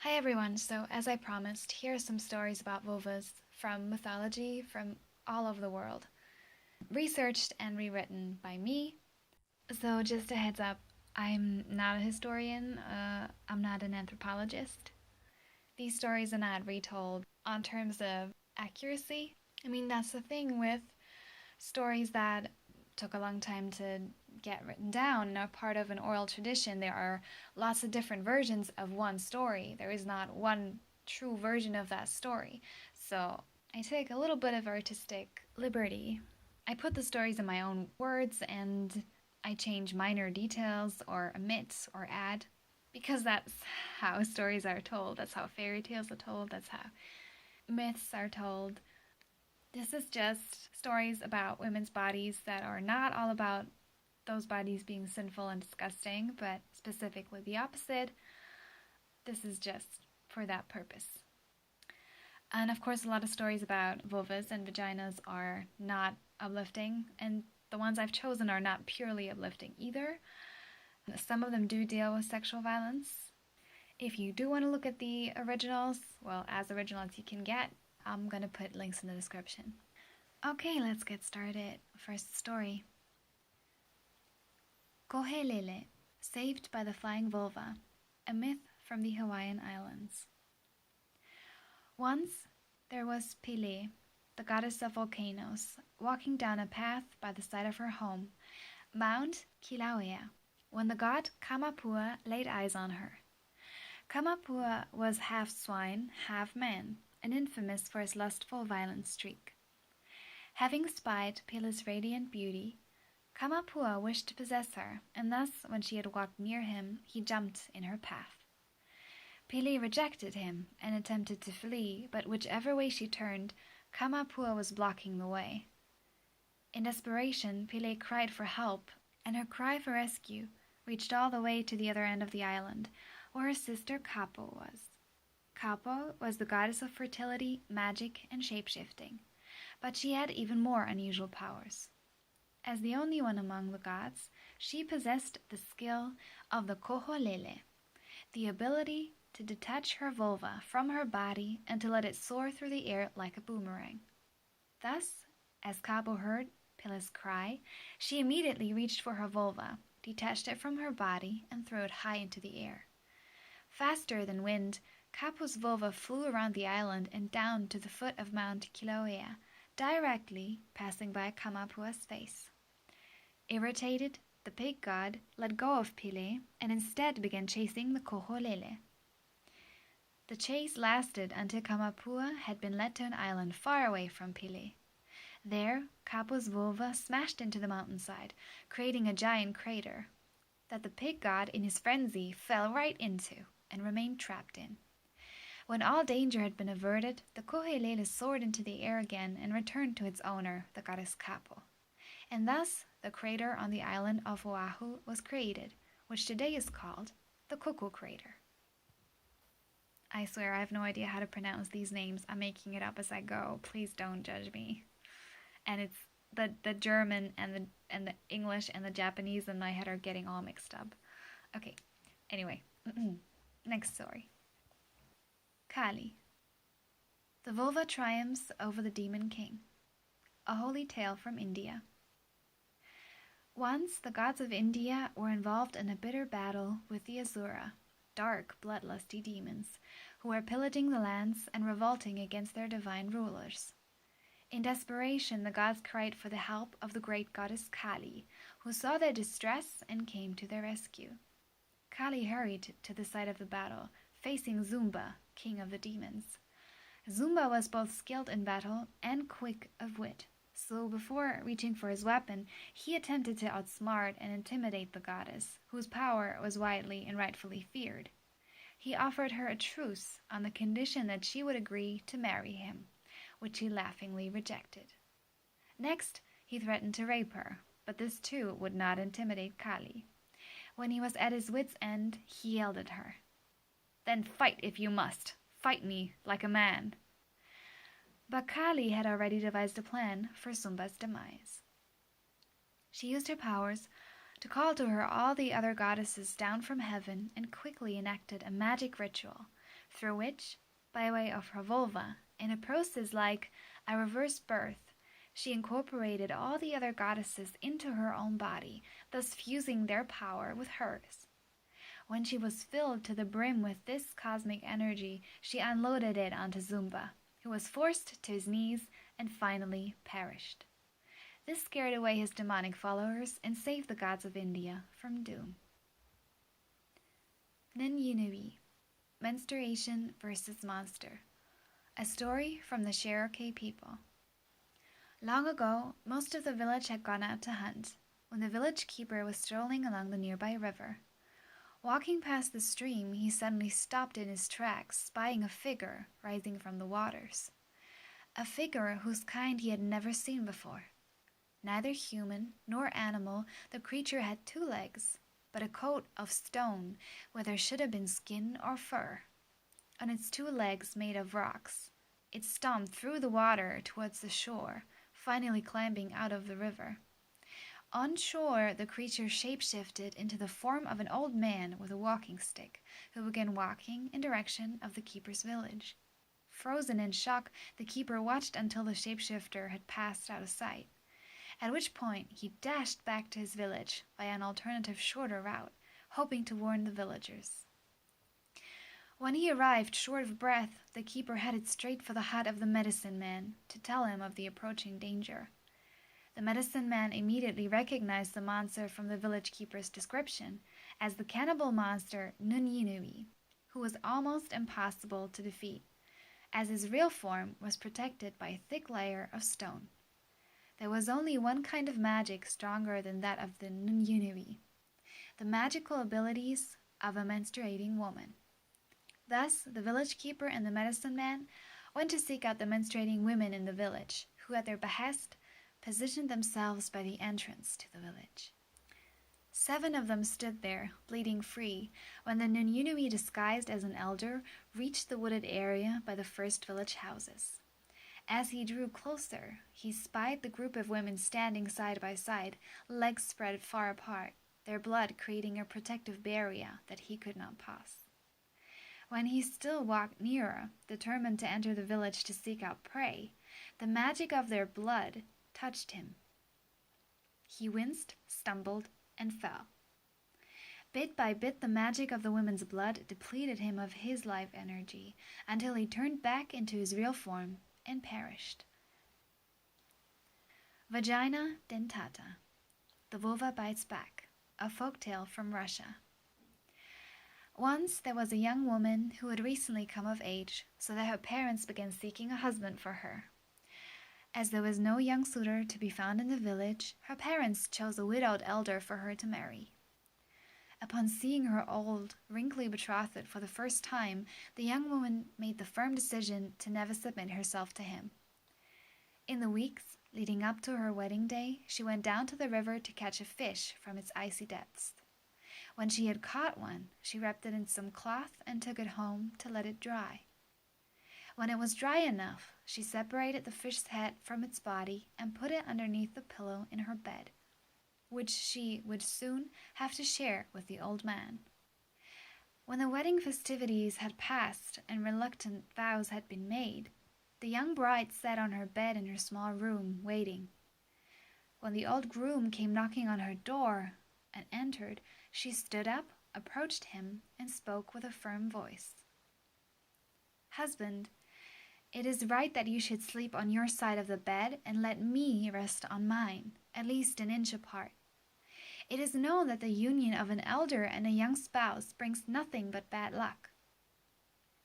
Hi everyone, so as I promised, here are some stories about vulvas from mythology from all over the world, researched and rewritten by me. So just a heads up, I'm not a historian, I'm not an anthropologist. These stories are not retold on terms of accuracy. I mean, that's the thing with stories that took a long time to get written down and are part of an oral tradition. There are lots of different versions of one story. There is not one true version of that story. So I take a little bit of artistic liberty. I put the stories in my own words and I change minor details or omit or add because that's how stories are told. That's how fairy tales are told. That's how myths are told. This is just stories about women's bodies that are not all about those bodies being sinful and disgusting, but specifically the opposite. This is just for that purpose. And of course, a lot of stories about vulvas and vaginas are not uplifting, and the ones I've chosen are not purely uplifting either. Some of them do deal with sexual violence. If you do want to look at the originals, well, as original as you can get, I'm going to put links in the description. Okay, let's get started. First story. Kohelele, saved by the flying vulva, a myth from the Hawaiian Islands. Once there was Pele, the goddess of volcanoes, walking down a path by the side of her home, Mount Kilauea, when the god Kamapua'a laid eyes on her. Kamapua'a was half swine, half man, and infamous for his lustful, violent streak. Having spied Pele's radiant beauty, Kamapua'a wished to possess her, and thus, when she had walked near him, he jumped in her path. Pele rejected him and attempted to flee, but whichever way she turned, Kamapua'a was blocking the way. In desperation, Pele cried for help, and her cry for rescue reached all the way to the other end of the island, where her sister Kapo was. Kapo was the goddess of fertility, magic, and shape-shifting, but she had even more unusual powers. As the only one among the gods, she possessed the skill of the koholele, the ability to detach her vulva from her body and to let it soar through the air like a boomerang. Thus, as Kapo heard Pele's cry, she immediately reached for her vulva, detached it from her body, and threw it high into the air. Faster than wind, Kapo's vulva flew around the island and down to the foot of Mount Kilauea, directly passing by Kamapua's face. Irritated, the pig god let go of Pele and instead began chasing the koholele. The chase lasted until Kamapua'a had been led to an island far away from Pele. There, Kapo's vulva smashed into the mountainside, creating a giant crater that the pig god, in his frenzy, fell right into and remained trapped in. When all danger had been averted, the kohelele soared into the air again and returned to its owner, the goddess Kapo. And thus, the crater on the island of Oahu was created, which today is called the Kuku Crater. I swear I have no idea how to pronounce these names. I'm making it up as I go. Please don't judge me. And it's the German and the English and the Japanese in my head are getting all mixed up. Okay, anyway, next story. Kali. The vulva triumphs over the demon king. A holy tale from India. Once the gods of India were involved in a bitter battle with the Asura, dark, bloodlusty demons, who were pillaging the lands and revolting against their divine rulers. In desperation, the gods cried for the help of the great goddess Kali, who saw their distress and came to their rescue. Kali hurried to the site of the battle, facing Zumba, king of the demons. Zumba was both skilled in battle and quick of wit, so before reaching for his weapon, he attempted to outsmart and intimidate the goddess, whose power was widely and rightfully feared. He offered her a truce on the condition that she would agree to marry him, which she laughingly rejected. Next, he threatened to rape her, but this too would not intimidate Kali. When he was at his wit's end, he yelled at her, "Then fight if you must. Fight me like a man." But Kali had already devised a plan for Zumba's demise. She used her powers to call to her all the other goddesses down from heaven and quickly enacted a magic ritual, through which, by way of her vulva, in a process like a reverse birth, she incorporated all the other goddesses into her own body, thus fusing their power with hers. When she was filled to the brim with this cosmic energy, she unloaded it onto Zumba, who was forced to his knees and finally perished. This scared away his demonic followers and saved the gods of India from doom. Nyinui, Menstruation versus Monster. A story from the Cherokee people. Long ago, most of the village had gone out to hunt, when the village keeper was strolling along the nearby river. Walking past the stream, he suddenly stopped in his tracks, spying a figure rising from the waters. A figure whose kind he had never seen before. Neither human nor animal, the creature had 2 legs, but a coat of stone where there should have been skin or fur. On its 2 legs made of rocks, it stomped through the water towards the shore, finally climbing out of the river. On shore, the creature shapeshifted into the form of an old man with a walking stick, who began walking in direction of the keeper's village. Frozen in shock, the keeper watched until the shapeshifter had passed out of sight, at which point he dashed back to his village by an alternative shorter route, hoping to warn the villagers. When he arrived short of breath, the keeper headed straight for the hut of the medicine man to tell him of the approaching danger. The medicine man immediately recognized the monster from the village keeper's description as the cannibal monster Nyinui, who was almost impossible to defeat, as his real form was protected by a thick layer of stone. There was only one kind of magic stronger than that of the Nyinui, the magical abilities of a menstruating woman. Thus, the village keeper and the medicine man went to seek out the menstruating women in the village, who at their behest positioned themselves by the entrance to the village. 7 of them stood there, bleeding free, when the Nyinui, disguised as an elder, reached the wooded area by the first village houses. As he drew closer, he spied the group of women standing side by side, legs spread far apart, their blood creating a protective barrier that he could not pass. When he still walked nearer, determined to enter the village to seek out prey, the magic of their blood touched him. He winced, stumbled, and fell. Bit by bit, the magic of the women's blood depleted him of his life energy until he turned back into his real form and perished. Vagina dentata. The vulva bites back. A folktale from Russia. Once there was a young woman who had recently come of age, so that her parents began seeking a husband for her. As there was no young suitor to be found in the village, her parents chose a widowed elder for her to marry. Upon seeing her old, wrinkly betrothed for the first time, the young woman made the firm decision to never submit herself to him. In the weeks leading up to her wedding day, she went down to the river to catch a fish from its icy depths. When she had caught one, she wrapped it in some cloth and took it home to let it dry. When it was dry enough, she separated the fish's head from its body and put it underneath the pillow in her bed, which she would soon have to share with the old man. When the wedding festivities had passed and reluctant vows had been made, the young bride sat on her bed in her small room, waiting. When the old groom came knocking on her door and entered, she stood up, approached him, and spoke with a firm voice. "Husband, it is right that you should sleep on your side of the bed and let me rest on mine, at least an inch apart. It is known that the union of an elder and a young spouse brings nothing but bad luck."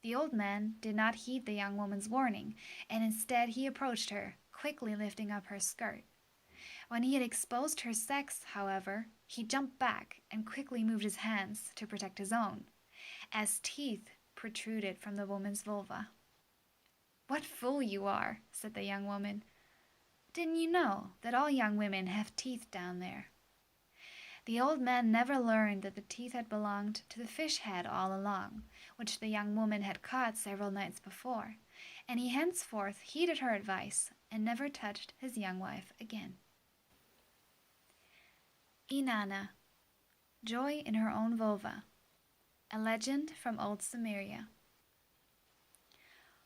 The old man did not heed the young woman's warning, and instead he approached her, quickly lifting up her skirt. When he had exposed her sex, however, he jumped back and quickly moved his hands to protect his own, as teeth protruded from the woman's vulva. "What fool you are," said the young woman. "Didn't you know that all young women have teeth down there?" The old man never learned that the teeth had belonged to the fish head all along, which the young woman had caught several nights before, and he henceforth heeded her advice and never touched his young wife again. Inanna, Joy in Her Own Vulva. A legend from old Sumeria.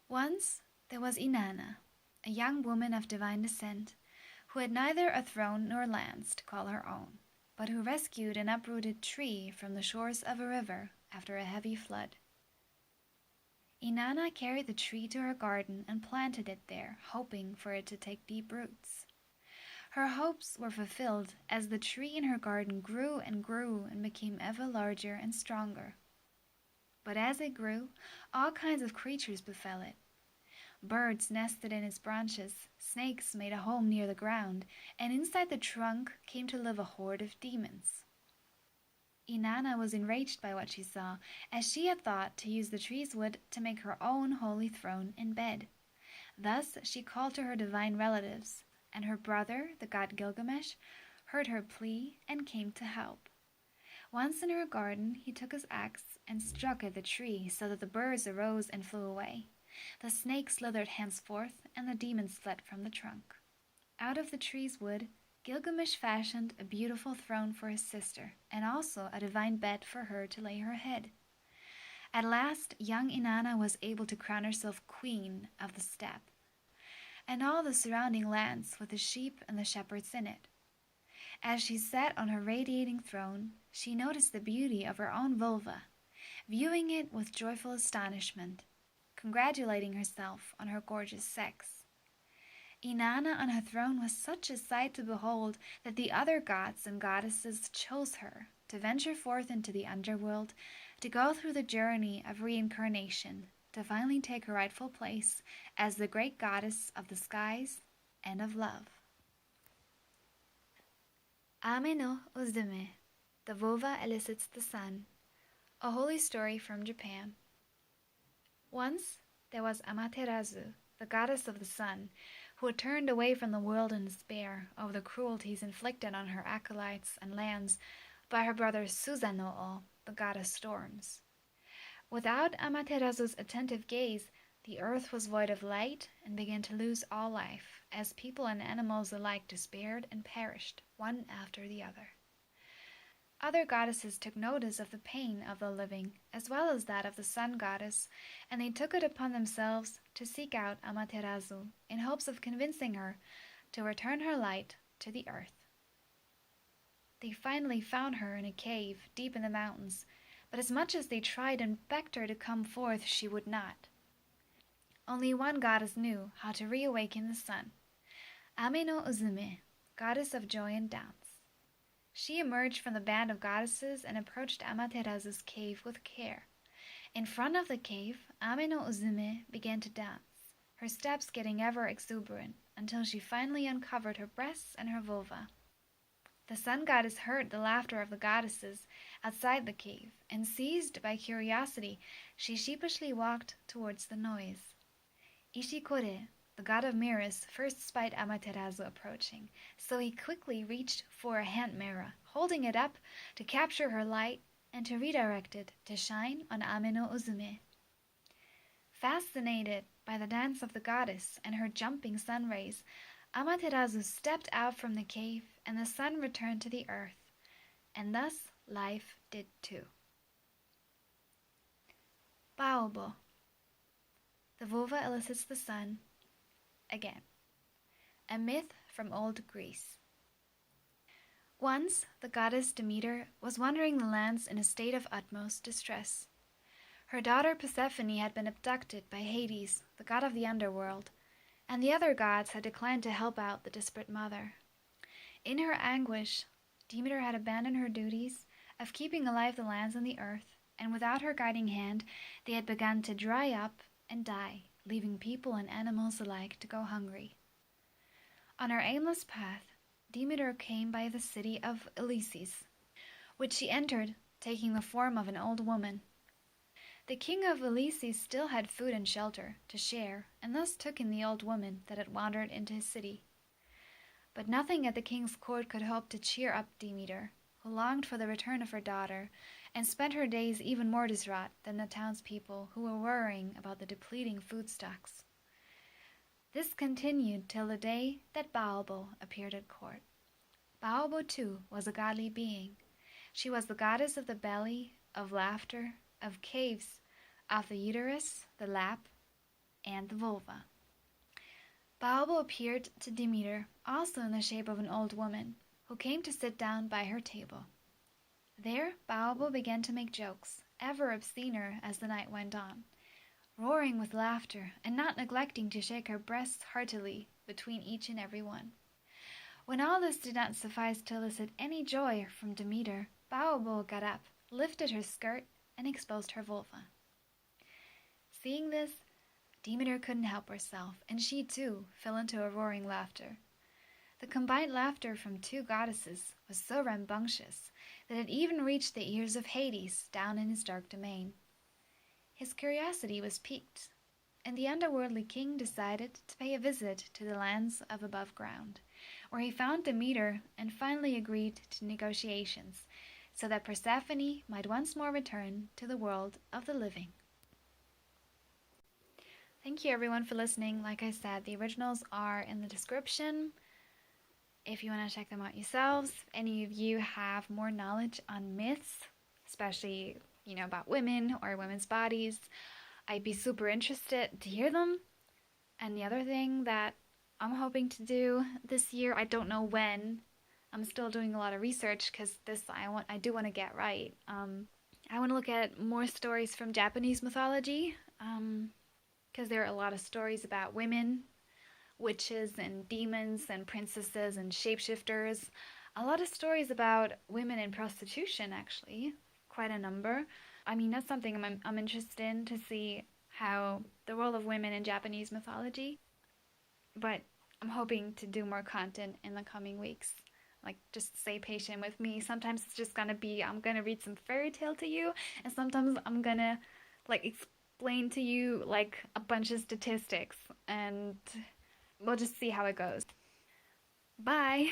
Once there was Inanna, a young woman of divine descent, who had neither a throne nor lands to call her own, but who rescued an uprooted tree from the shores of a river after a heavy flood. Inanna carried the tree to her garden and planted it there, hoping for it to take deep roots. Her hopes were fulfilled as the tree in her garden grew and became ever larger and stronger. But as it grew, all kinds of creatures befell it. Birds nested in its branches, snakes made a home near the ground, and inside the trunk came to live a horde of demons. Inanna was enraged by what she saw, as she had thought to use the tree's wood to make her own holy throne and bed. Thus she called to her divine relatives, and her brother, the god Gilgamesh, heard her plea and came to help. Once in her garden, he took his axe and struck at the tree so that the birds arose and flew away. The snake slithered henceforth, and the demons fled from the trunk. Out of the tree's wood, Gilgamesh fashioned a beautiful throne for his sister, and also a divine bed for her to lay her head. At last, young Inanna was able to crown herself queen of the steppe, and all the surrounding lands with the sheep and the shepherds in it. As she sat on her radiating throne, she noticed the beauty of her own vulva, viewing it with joyful astonishment, congratulating herself on her gorgeous sex. Inanna on her throne was such a sight to behold that the other gods and goddesses chose her to venture forth into the underworld, to go through the journey of reincarnation, to finally take her rightful place as the great goddess of the skies and of love. Ame no Uzume, the vulva elicits the sun, a holy story from Japan. Once there was Amaterasu, the goddess of the sun, who had turned away from the world in despair over the cruelties inflicted on her acolytes and lands by her brother Susanoo, the god of storms. Without Amaterasu's attentive gaze, the earth was void of light and began to lose all life, as people and animals alike despaired and perished, one after the other. Other goddesses took notice of the pain of the living, as well as that of the sun goddess, and they took it upon themselves to seek out Amaterasu in hopes of convincing her to return her light to the earth. They finally found her in a cave deep in the mountains, but as much as they tried and begged her to come forth, she would not. Only one goddess knew how to reawaken the sun, Ame no Uzume, goddess of joy and dance. She emerged from the band of goddesses and approached Amaterasu's cave with care. In front of the cave, Ame no Uzume began to dance, her steps getting ever exuberant, until she finally uncovered her breasts and her vulva. The sun goddess heard the laughter of the goddesses outside the cave, and seized by curiosity, she sheepishly walked towards the noise. Ishikore, the god of mirrors, first spied Amaterasu approaching, so he quickly reached for a hand mirror, holding it up to capture her light and to redirect it to shine on Ame no Uzume. Fascinated by the dance of the goddess and her jumping sun rays, Amaterasu stepped out from the cave, and the sun returned to the earth, and thus life did too. Baobo. The vulva elicits the sun. Again. A myth from old Greece. Once the goddess Demeter was wandering the lands in a state of utmost distress. Her daughter Persephone had been abducted by Hades, the god of the underworld, and the other gods had declined to help out the desperate mother. In her anguish, Demeter had abandoned her duties of keeping alive the lands and the earth, and without her guiding hand, they had begun to dry up and die, leaving people and animals alike to go hungry. On her aimless path, Demeter came by the city of Eleusis, which she entered, taking the form of an old woman. The king of Eleusis still had food and shelter to share, and thus took in the old woman that had wandered into his city. But nothing at the king's court could hope to cheer up Demeter, who longed for the return of her daughter, and spent her days even more distraught than the townspeople who were worrying about the depleting food stocks. This continued till the day that Baobo appeared at court. Baobo, too, was a godly being. She was the goddess of the belly, of laughter, of caves, of the uterus, the lap, and the vulva. Baubo appeared to Demeter also in the shape of an old woman, who came to sit down by her table. There Baubo began to make jokes, ever obscener as the night went on, roaring with laughter, and not neglecting to shake her breasts heartily between each and every one. When all this did not suffice to elicit any joy from Demeter, Baubo got up, lifted her skirt, and exposed her vulva. Seeing this, Demeter couldn't help herself, and she too fell into a roaring laughter. The combined laughter from two goddesses was so rambunctious that it even reached the ears of Hades down in his dark domain. His curiosity was piqued, and the underworldly king decided to pay a visit to the lands of above ground, where he found Demeter and finally agreed to negotiations, so that Persephone might once more return to the world of the living. Thank you everyone for listening. Like I said, the originals are in the description if you want to check them out yourselves. If any of you have more knowledge on myths, especially, about women or women's bodies, I'd be super interested to hear them. And the other thing that I'm hoping to do this year, I don't know when, I'm still doing a lot of research because I do want to get right. I want to look at more stories from Japanese mythology, because there are a lot of stories about women, witches and demons and princesses and shapeshifters. A lot of stories about women in prostitution, actually. Quite a number. I mean, that's something I'm interested in, to see how the role of women in Japanese mythology. But I'm hoping to do more content in the coming weeks. Like, just stay patient with me. Sometimes it's just gonna be, I'm gonna read some fairy tale to you, and sometimes I'm gonna, explain to you, a bunch of statistics, and we'll just see how it goes. Bye!